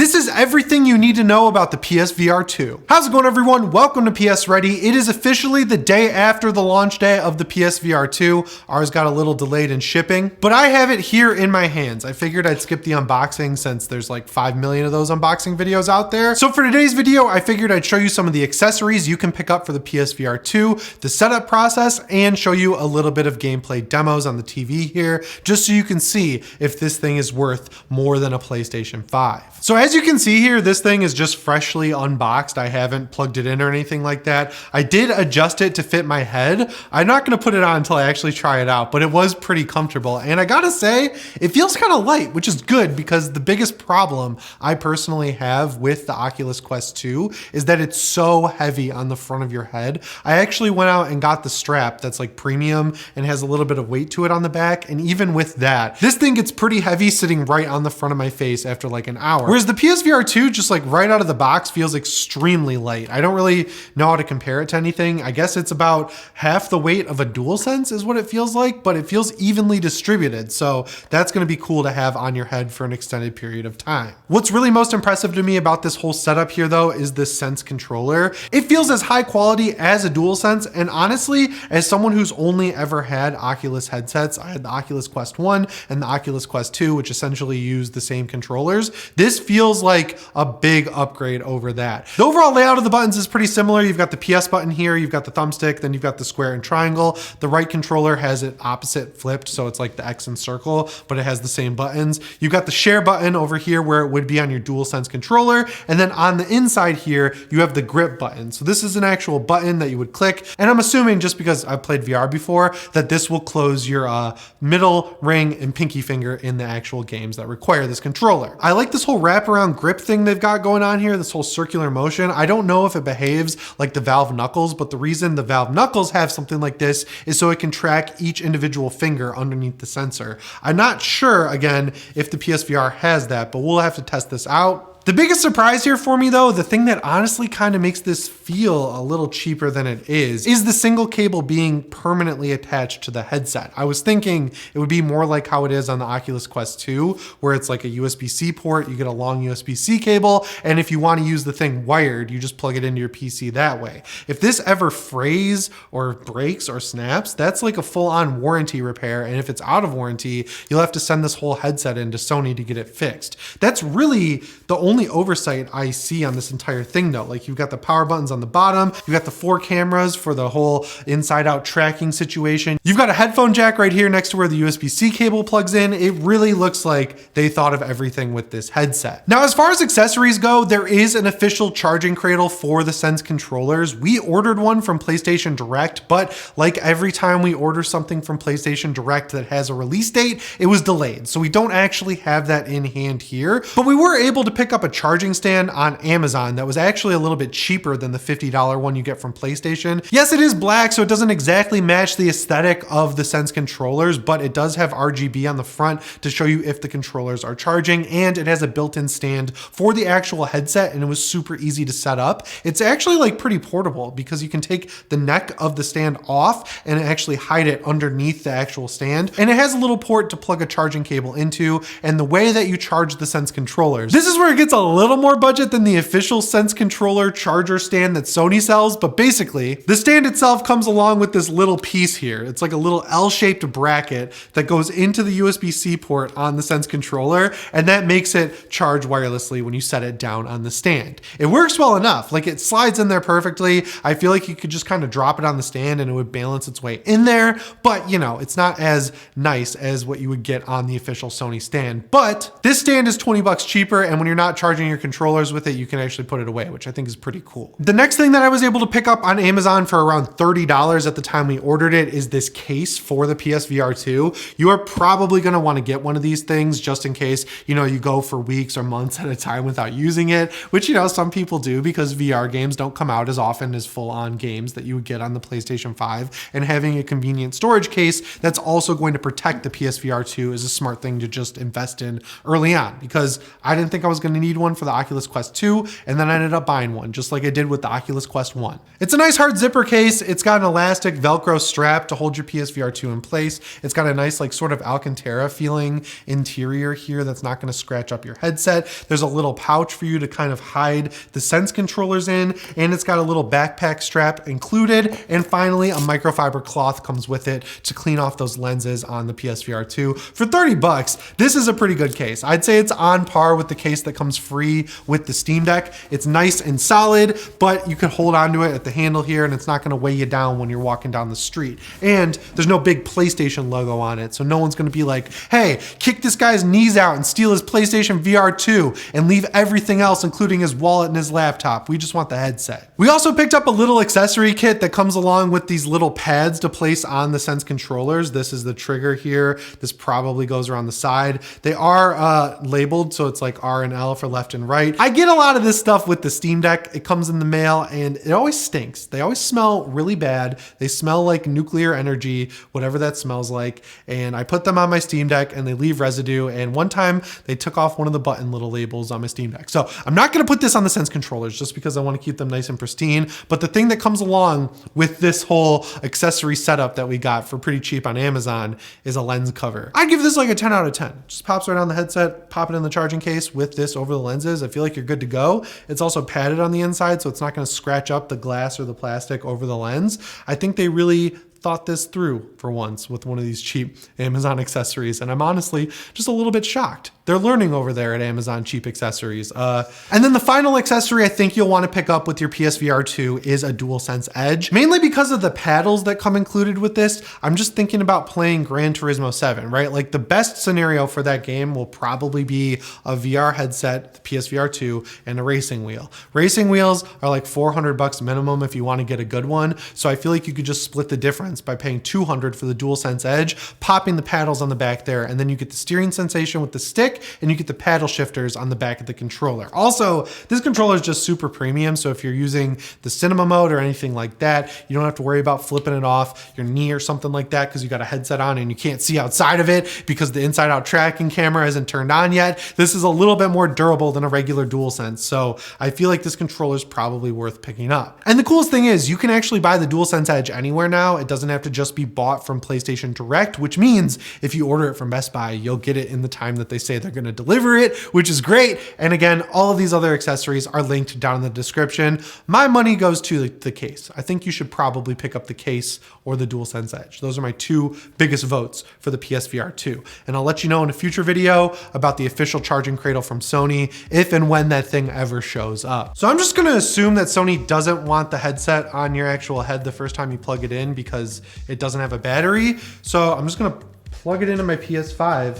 This is everything you need to know about the PSVR2. How's it going, everyone? Welcome to PSReady. It is officially the day after the launch day of the PSVR2. Ours got a little delayed in shipping, but I have it here in my hands. I figured I'd skip the unboxing since there's like 5 million of those unboxing videos out there. So for today's video, I figured I'd show you some of the accessories you can pick up for the PSVR2, the setup process, and show you a little bit of gameplay demos on the TV here, just so you can see if this thing is worth more than a PlayStation 5. So as you can see here, this thing is just freshly unboxed. I haven't plugged it in or anything like that. I did adjust it to fit my head. I'm not gonna put it on until I actually try it out, but it was pretty comfortable. And I gotta say, it feels kind of light, which is good because the biggest problem I personally have with the Oculus Quest 2 is that it's so heavy on the front of your head. I actually went out and got the strap that's like premium and has a little bit of weight to it on the back. And even with that, this thing gets pretty heavy sitting right on the front of my face after like an hour. Whereas the PSVR2, just like right out of the box, feels extremely light. I don't really know how to compare it to anything. I guess it's about half the weight of a DualSense is what it feels like, but it feels evenly distributed. So that's gonna be cool to have on your head for an extended period of time. What's really most impressive to me about this whole setup here though is this Sense controller. It feels as high quality as a DualSense, and honestly, as someone who's only ever had Oculus headsets, I had the Oculus Quest 1 and the Oculus Quest 2, which essentially use the same controllers. This feels like a big upgrade over that. The overall layout of the buttons is pretty similar. You've got the PS button here, you've got the thumbstick, then you've got the square and triangle. The right controller has it opposite flipped, so it's like the X and circle, but it has the same buttons. You've got the share button over here where it would be on your DualSense controller, and then on the inside here, you have the grip button. So this is an actual button that you would click, and I'm assuming, just because I've played VR before, that this will close your middle, ring, and pinky finger in the actual games that require this controller. I like this whole wraparound grip thing they've got going on here, this whole circular motion. I don't know if it behaves like the Valve Knuckles, but the reason the Valve Knuckles have something like this is so it can track each individual finger underneath the sensor. I'm not sure, again, if the PSVR has that, but we'll have to test this out. The biggest surprise here for me though, the thing that honestly kind of makes this feel a little cheaper than it is the single cable being permanently attached to the headset. I was thinking it would be more like how it is on the Oculus Quest 2, where it's like a USB-C port, you get a long USB-C cable, and if you want to use the thing wired, you just plug it into your PC that way. If this ever frays or breaks or snaps, that's like a full-on warranty repair, and if it's out of warranty, you'll have to send this whole headset into Sony to get it fixed. That's really the only oversight I see on this entire thing though. Like, you've got the power buttons on the bottom, you've got the 4 cameras for the whole inside out tracking situation. You've got a headphone jack right here next to where the USB-C cable plugs in. It really looks like they thought of everything with this headset. Now, as far as accessories go, there is an official charging cradle for the Sense controllers. We ordered one from PlayStation Direct, but like every time we order something from PlayStation Direct that has a release date, it was delayed. So we don't actually have that in hand here, but we were able to pick up a charging stand on Amazon that was actually a little bit cheaper than the $50 one you get from PlayStation. Yes, it is black, so it doesn't exactly match the aesthetic of the Sense controllers, but it does have RGB on the front to show you if the controllers are charging, and it has a built-in stand for the actual headset, and it was super easy to set up. It's actually like pretty portable because you can take the neck of the stand off and actually hide it underneath the actual stand, and it has a little port to plug a charging cable into. And the way that you charge the Sense controllers, this is where it gets a little more budget than the official Sense controller charger stand that Sony sells, but basically the stand itself comes along with this little piece here. It's like a little L-shaped bracket that goes into the USB-C port on the Sense controller, and that makes it charge wirelessly when you set it down on the stand. It works well enough, like it slides in there perfectly. I feel like you could just kind of drop it on the stand and it would balance its way in there, but you know, it's not as nice as what you would get on the official Sony stand. But this stand is 20 bucks cheaper, and when you're not charging your controllers with it, you can actually put it away, which I think is pretty cool. The next thing that I was able to pick up on Amazon for around $30 at the time we ordered it is this case for the PSVR2. You are probably going to want to get one of these things just in case, you know, you go for weeks or months at a time without using it, which, you know, some people do because VR games don't come out as often as full-on games that you would get on the PlayStation 5, and having a convenient storage case that's also going to protect the PSVR2 is a smart thing to just invest in early on, because I didn't think I was going to need need one for the Oculus Quest 2, and then I ended up buying one, just like I did with the Oculus Quest 1. It's a nice hard zipper case. It's got an elastic Velcro strap to hold your PSVR2 in place. It's got a nice like sort of Alcantara feeling interior here that's not gonna scratch up your headset. There's a little pouch for you to kind of hide the Sense controllers in, and it's got a little backpack strap included. And finally, a microfiber cloth comes with it to clean off those lenses on the PSVR2. For 30 bucks, this is a pretty good case. I'd say it's on par with the case that comes free with the Steam Deck. It's nice and solid, but you can hold onto it at the handle here and it's not gonna weigh you down when you're walking down the street. And there's no big PlayStation logo on it, so no one's gonna be like, hey, kick this guy's knees out and steal his PlayStation VR2 and leave everything else, including his wallet and his laptop. We just want the headset. We also picked up a little accessory kit that comes along with these little pads to place on the Sense controllers. This is the trigger here. This probably goes around the side. They are labeled, so it's like R and L for left and right. I get a lot of this stuff with the Steam Deck. It comes in the mail and it always stinks. They always smell really bad. They smell like nuclear energy, whatever that smells like. And I put them on my Steam Deck and they leave residue. And one time they took off one of the button little labels on my Steam Deck. So I'm not gonna put this on the Sense controllers just because I wanna keep them nice and pristine. But the thing that comes along with this whole accessory setup that we got for pretty cheap on Amazon is a lens cover. I give this like a 10 out of 10. Just pops right on the headset, pop it in the charging case with this over the lenses. I feel like you're good to go. It's also padded on the inside, so it's not gonna scratch up the glass or the plastic over the lens. I think they really thought this through for once with one of these cheap Amazon accessories. And I'm honestly just a little bit shocked. They're learning over there at Amazon cheap accessories. And then the final accessory I think you'll want to pick up with your PSVR2 is a DualSense Edge, mainly because of the paddles that come included with this. I'm just thinking about playing Gran Turismo 7, right? Like the best scenario for that game will probably be a VR headset, the PSVR2, and a racing wheel. Racing wheels are like 400 bucks minimum if you want to get a good one. So I feel like you could just split the difference by paying 200 for the DualSense Edge, popping the paddles on the back there, and then you get the steering sensation with the stick, and you get the paddle shifters on the back of the controller. Also, this controller is just super premium, so if you're using the cinema mode or anything like that, you don't have to worry about flipping it off your knee or something like that because you got a headset on and you can't see outside of it because the inside-out tracking camera isn't turned on yet. This is a little bit more durable than a regular DualSense, so I feel like this controller is probably worth picking up. And the coolest thing is you can actually buy the DualSense Edge anywhere now. It doesn't have to just be bought from PlayStation Direct, which means if you order it from Best Buy, you'll get it in the time that they say they're going to deliver it, which is great. And again, all of these other accessories are linked down in the description. My money goes to the case. I think you should probably pick up the case or the DualSense Edge. Those are my two biggest votes for the PSVR 2. And I'll let you know in a future video about the official charging cradle from Sony, if and when that thing ever shows up. So I'm just going to assume that Sony doesn't want the headset on your actual head the first time you plug it in because it doesn't have a battery. So I'm just going to plug it into my PS5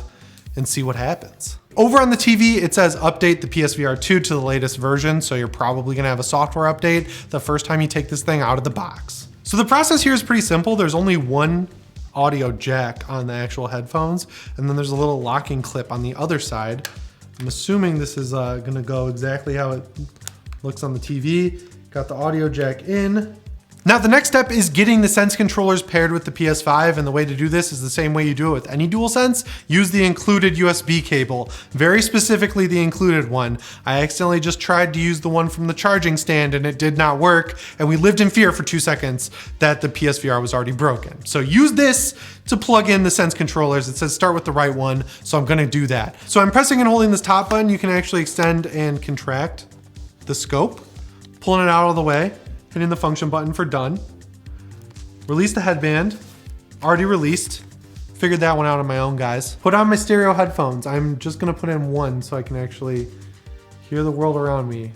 and see what happens. Over on the TV, it says update the PSVR2 to the latest version. So you're probably gonna have a software update the first time you take this thing out of the box. So the process here is pretty simple. There's only one audio jack on the actual headphones. And then there's a little locking clip on the other side. I'm assuming this is gonna go exactly how it looks on the TV. Got the audio jack in. Now the next step is getting the Sense controllers paired with the PS5, and the way to do this is the same way you do it with any DualSense. Use the included USB cable, very specifically the included one. I accidentally just tried to use the one from the charging stand and it did not work, and we lived in fear for 2 seconds that the PSVR was already broken. So use this to plug in the Sense controllers. It says start with the right one, so I'm gonna do that. So I'm pressing and holding this top button. You can actually extend and contract the scope, pulling it out of the way, hitting the function button for done. Release the headband, already released. Figured that one out on my own, guys. Put on my stereo headphones. I'm just gonna put in one so I can actually hear the world around me.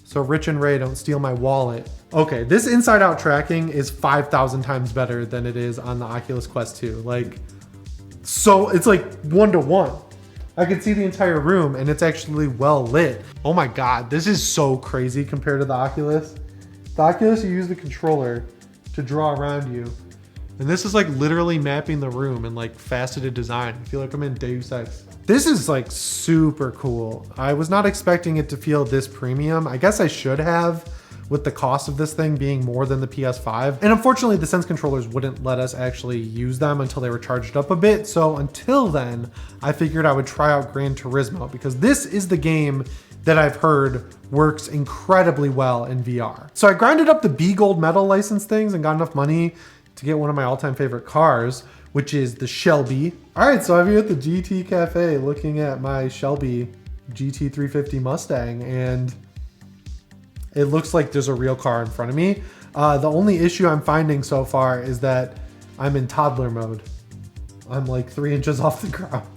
So Rich and Ray don't steal my wallet. Okay, this inside out tracking is 5,000 times better than it is on the Oculus Quest 2. Like, so it's like 1-to-1. I can see the entire room and it's actually well lit. Oh my God, this is so crazy compared to the Oculus. The Oculus, you use the controller to draw around you. And this is like literally mapping the room in like faceted design. I feel like I'm in Deus Ex. This is like super cool. I was not expecting it to feel this premium. I guess I should have with the cost of this thing being more than the PS5. And unfortunately, the Sense controllers wouldn't let us actually use them until they were charged up a bit. So until then, I figured I would try out Gran Turismo because this is the game that I've heard works incredibly well in VR. So I grinded up the B Gold Medal license things and got enough money to get one of my all-time favorite cars, which is the Shelby. All right, so I'm here at the GT Cafe looking at my Shelby GT350 Mustang, and it looks like there's a real car in front of me. The only issue I'm finding so far is that I'm in toddler mode. I'm like 3 inches off the ground.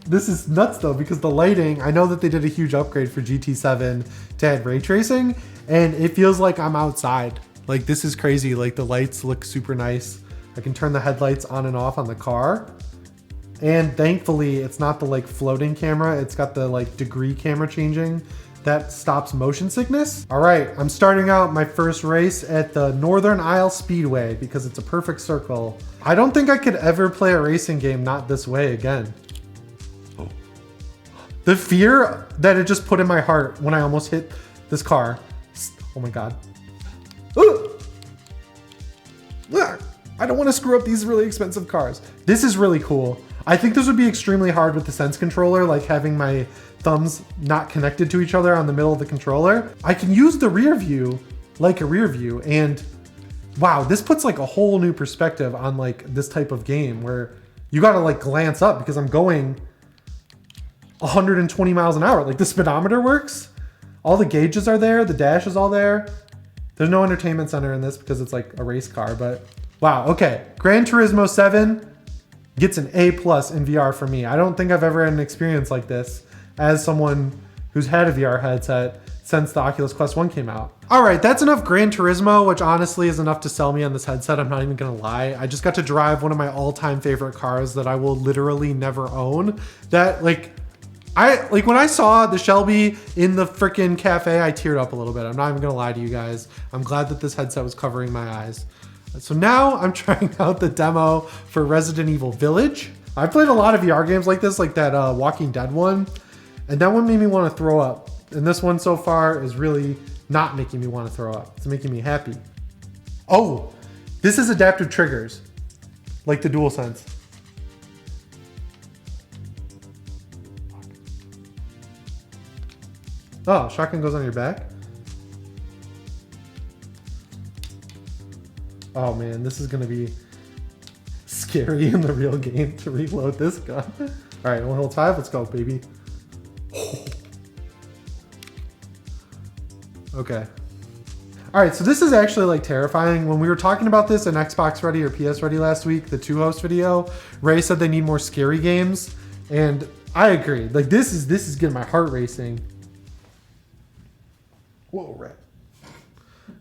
This is nuts though, because the lighting, I know that they did a huge upgrade for GT7 to add ray tracing, and it feels like I'm outside. Like this is crazy. Like the lights look super nice. I can turn the headlights on and off on the car. And thankfully it's not the like floating camera. It's got the like degree camera changing that stops motion sickness. All right, I'm starting out my first race at the Northern Isle Speedway because it's a perfect circle. I don't think I could ever play a racing game not this way again. The fear that it just put in my heart when I almost hit this car. Oh my God. Ooh. I don't want to screw up these really expensive cars. This is really cool. I think this would be extremely hard with the Sense controller, like having my thumbs not connected to each other on the middle of the controller. I can use the rear view like a rear view, and wow, this puts like a whole new perspective on like this type of game where you gotta like glance up because I'm going 120 miles an hour. Like the speedometer works, all the gauges are there, the dash is all there. There's no entertainment center in this because it's like a race car, but wow, okay. Gran Turismo 7 gets an A+ in VR for me. I don't think I've ever had an experience like this as someone who's had a VR headset since the Oculus Quest 1 came out. All right, that's enough Gran Turismo, which honestly is enough to sell me on this headset. I'm not even gonna lie. I just got to drive one of my all-time favorite cars that I will literally never own. That like when I saw the Shelby in the freaking cafe, I teared up a little bit. I'm not even gonna lie to you guys. I'm glad that this headset was covering my eyes. So now I'm trying out the demo for Resident Evil Village. I've played a lot of VR games like this, like that Walking Dead one, and that one made me want to throw up. And this one so far is really not making me want to throw up. It's making me happy. Oh, this is adaptive triggers, like the DualSense. Oh, shotgun goes on your back? Oh man, this is gonna be scary in the real game to reload this gun. All right, 1 hold 5, let's go, baby. Okay. All right, so this is actually like terrifying. When we were talking about this in Xbox Ready or PS Ready last week, the 2-host video, Ray said they need more scary games, and I agree. Like this is getting my heart racing. Whoa, Ray.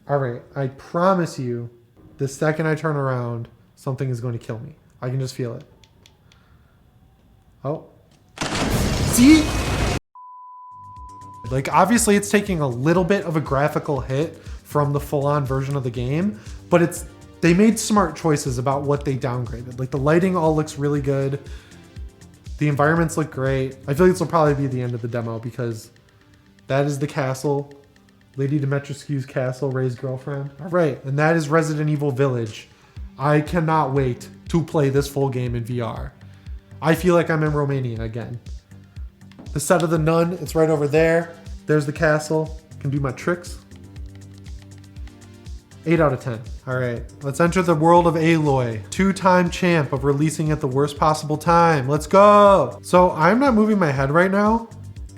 All right, I promise you, the second I turn around, something is going to kill me. I can just feel it. Oh. See? Like, obviously it's taking a little bit of a graphical hit from the full-on version of the game, but they made smart choices about what they downgraded. Like, the lighting all looks really good. The environments look great. I feel like this will probably be the end of the demo because that is the castle. Lady Dimitrescu's castle, Ray's girlfriend. All right, and that is Resident Evil Village. I cannot wait to play this full game in VR. I feel like I'm in Romania again. The set of the nun, it's right over there. There's the castle. Can do my tricks. 8 out of 10. All right, let's enter the world of Aloy. 2-time champ of releasing at the worst possible time. Let's go. So I'm not moving my head right now,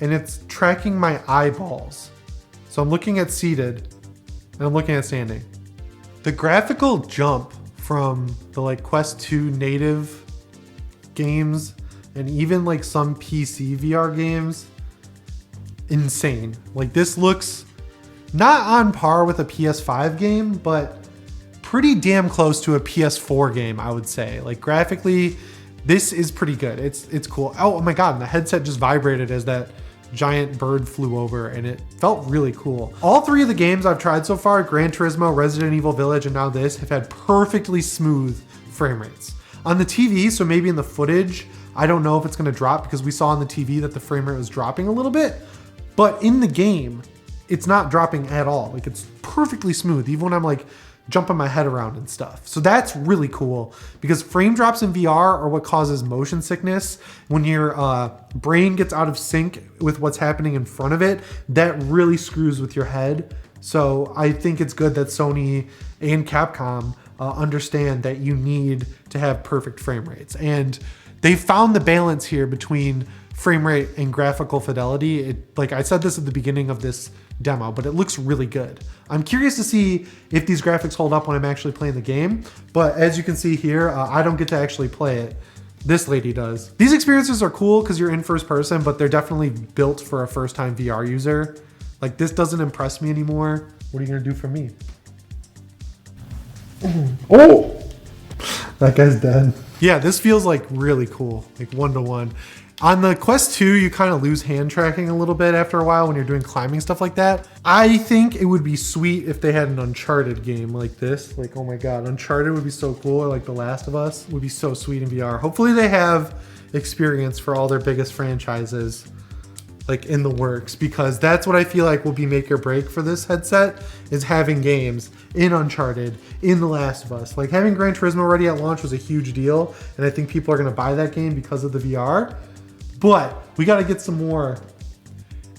and it's tracking my eyeballs. So I'm looking at seated and I'm looking at standing. The graphical jump from the like Quest 2 native games and even like some PC VR games, insane. Like this looks not on par with a PS5 game, but pretty damn close to a PS4 game, I would say. Like graphically, this is pretty good. It's cool. Oh my God, and the headset just vibrated as that giant bird flew over and it felt really cool. All 3 of the games I've tried so far, Gran Turismo, Resident Evil Village, and now this, have had perfectly smooth frame rates. On the TV, so maybe in the footage, I don't know if it's gonna drop because we saw on the TV that the frame rate was dropping a little bit, but in the game, it's not dropping at all. Like it's perfectly smooth, even when I'm like jumping my head around and stuff. So that's really cool because frame drops in VR are what causes motion sickness. When your brain gets out of sync with what's happening in front of it, that really screws with your head. So I think it's good that Sony and Capcom understand that you need to have perfect frame rates. And they found the balance here between frame rate and graphical fidelity. Like I said this at the beginning of this demo, but it looks really good. I'm curious to see if these graphics hold up when I'm actually playing the game. But as you can see here, I don't get to actually play it. This lady does. These experiences are cool because you're in first person, but they're definitely built for a first time VR user. Like this doesn't impress me anymore. What are you gonna do for me? Oh, that guy's dead. Yeah, this feels like really cool, like 1-to-1. On the Quest 2, you kind of lose hand tracking a little bit after a while when you're doing climbing stuff like that. I think it would be sweet if they had an Uncharted game like this. Like, oh my God, Uncharted would be so cool. Or like The Last of Us would be so sweet in VR. Hopefully they have experience for all their biggest franchises like in the works, because that's what I feel like will be make or break for this headset, is having games in Uncharted, in The Last of Us. Like having Gran Turismo already at launch was a huge deal, and I think people are gonna buy that game because of the VR. But we got to get some more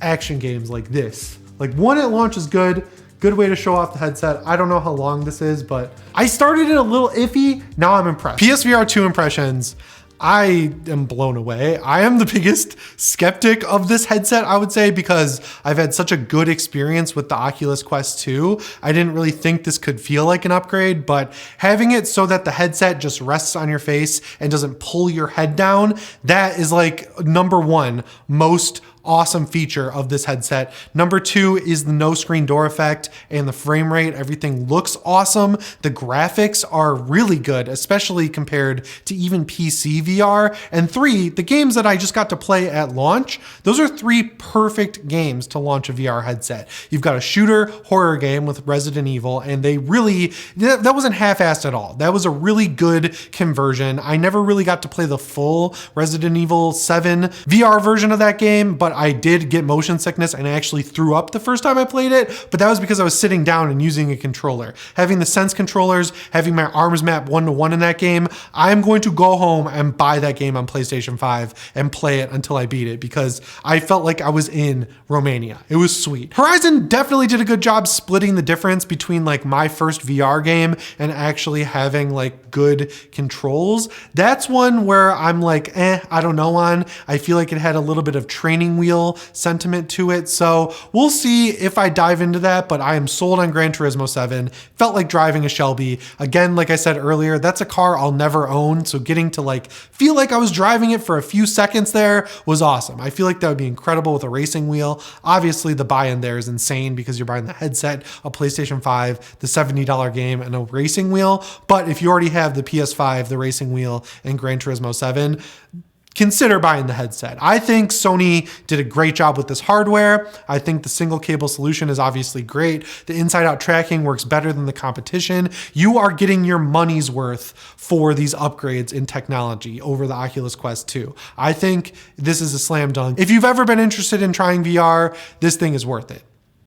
action games like this. Like one at launch is good way to show off the headset. I don't know how long this is, but I started it a little iffy. Now I'm impressed. PSVR2 impressions. I am blown away. I am the biggest skeptic of this headset, I would say, because I've had such a good experience with the Oculus Quest 2. I didn't really think this could feel like an upgrade, but having it so that the headset just rests on your face and doesn't pull your head down, that is like #1 most awesome feature of this headset. #2 is the no screen door effect and the frame rate. Everything looks awesome. The graphics are really good, especially compared to even PC VR. And 3, the games that I just got to play at launch, those are 3 perfect games to launch a VR headset. You've got a shooter horror game with Resident Evil, and they really, that wasn't half-assed at all. That was a really good conversion. I never really got to play the full Resident Evil 7 VR version of that game, but I did get motion sickness and I actually threw up the first time I played it, but that was because I was sitting down and using a controller. Having the Sense controllers, having my arms map 1-to-1 in that game, I'm going to go home and buy that game on PlayStation 5 and play it until I beat it, because I felt like I was in Romania. It was sweet. Horizon definitely did a good job splitting the difference between like my first VR game and actually having like good controls. That's one where I'm like, I don't know on. I feel like it had a little bit of training wheel sentiment to it. So we'll see if I dive into that, but I am sold on Gran Turismo 7. Felt like driving a Shelby. Again, like I said earlier, that's a car I'll never own. So getting to like feel like I was driving it for a few seconds there was awesome. I feel like that would be incredible with a racing wheel. Obviously the buy-in there is insane because you're buying the headset, a PlayStation 5, the $70 game, and a racing wheel. But if you already have the PS5, the racing wheel, and Gran Turismo 7, consider buying the headset. I think Sony did a great job with this hardware. I think the single cable solution is obviously great. The inside out tracking works better than the competition. You are getting your money's worth for these upgrades in technology over the Oculus Quest 2. I think this is a slam dunk. If you've ever been interested in trying VR, this thing is worth it.